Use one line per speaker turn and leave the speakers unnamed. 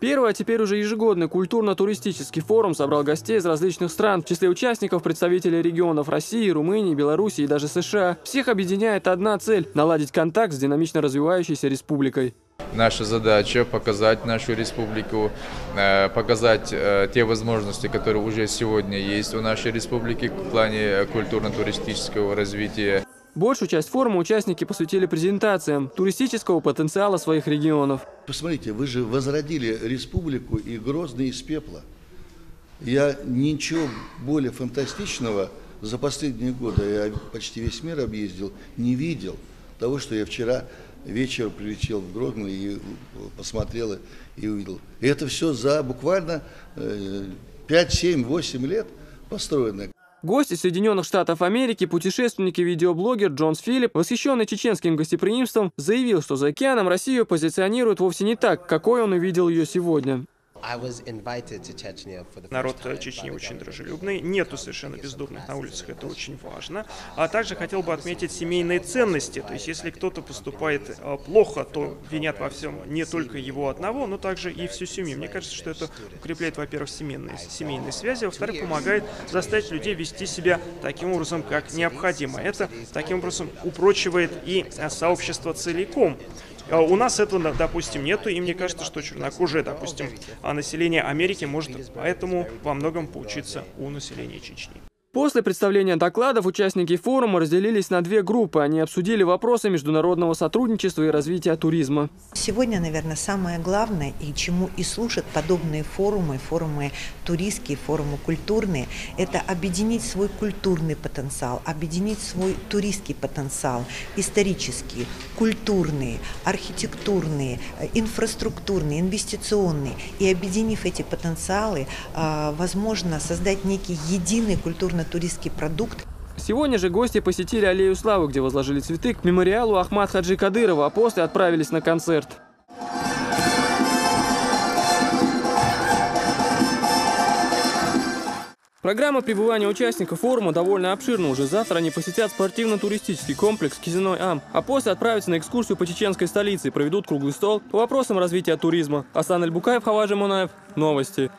Первый, а теперь уже ежегодный культурно-туристический форум собрал гостей из различных стран. В числе участников представители регионов России, Румынии, Беларуси и даже США. Всех объединяет одна цель – наладить контакт с динамично развивающейся республикой.
Наша задача – показать нашу республику, показать те возможности, которые уже сегодня есть у нашей республики в плане культурно-туристического развития.
Большую часть форума участники посвятили презентациям туристического потенциала своих регионов.
Посмотрите, вы же возродили республику и Грозный из пепла. Я ничего более фантастичного за последние годы, я почти весь мир объездил, не видел того, что я вчера вечером прилетел в Грозный и посмотрел и увидел. И это все за буквально 5, 7, 8 лет построено.
Гость из Соединенных Штатов Америки, путешественник и видеоблогер Джонс Филипп, восхищенный чеченским гостеприимством, заявил, что за океаном Россию позиционируют вовсе не так, какой он увидел ее сегодня.
Народ Чечни очень дружелюбный, нету совершенно бездомных на улицах, это очень важно. А также хотел бы отметить семейные ценности, то есть если кто-то поступает плохо, то винят во всем не только его одного, но также и всю семью. Мне кажется, что это укрепляет, во-первых, семейные связи, во-вторых, помогает заставить людей вести себя таким образом, как необходимо. Это таким образом упрочивает и сообщество целиком. У нас этого, допустим, нету, и мне кажется, что чернокожее, допустим, население Америки может поэтому во многом поучиться у населения Чечни.
После представления докладов участники форума разделились на две группы. Они обсудили вопросы международного сотрудничества и развития туризма.
Сегодня, наверное, самое главное, и чему и служат подобные форумы, форумы туристские, форумы культурные, это объединить свой культурный потенциал, объединить свой туристский потенциал, исторический, культурный, архитектурный, инфраструктурный, инвестиционный. И объединив эти потенциалы, возможно создать некий единый культурно-туристский продукт.
Сегодня же гости посетили Аллею Славы, где возложили цветы к мемориалу Ахмад Хаджи Кадырова, а после отправились на концерт. Программа пребывания участников форума довольно обширна. Уже завтра они посетят спортивно-туристический комплекс Кизиной Ам, а после отправятся на экскурсию по чеченской столице и проведут круглый стол по вопросам развития туризма. Асан Эльбукаев, Хаважи Мунаев. Новости.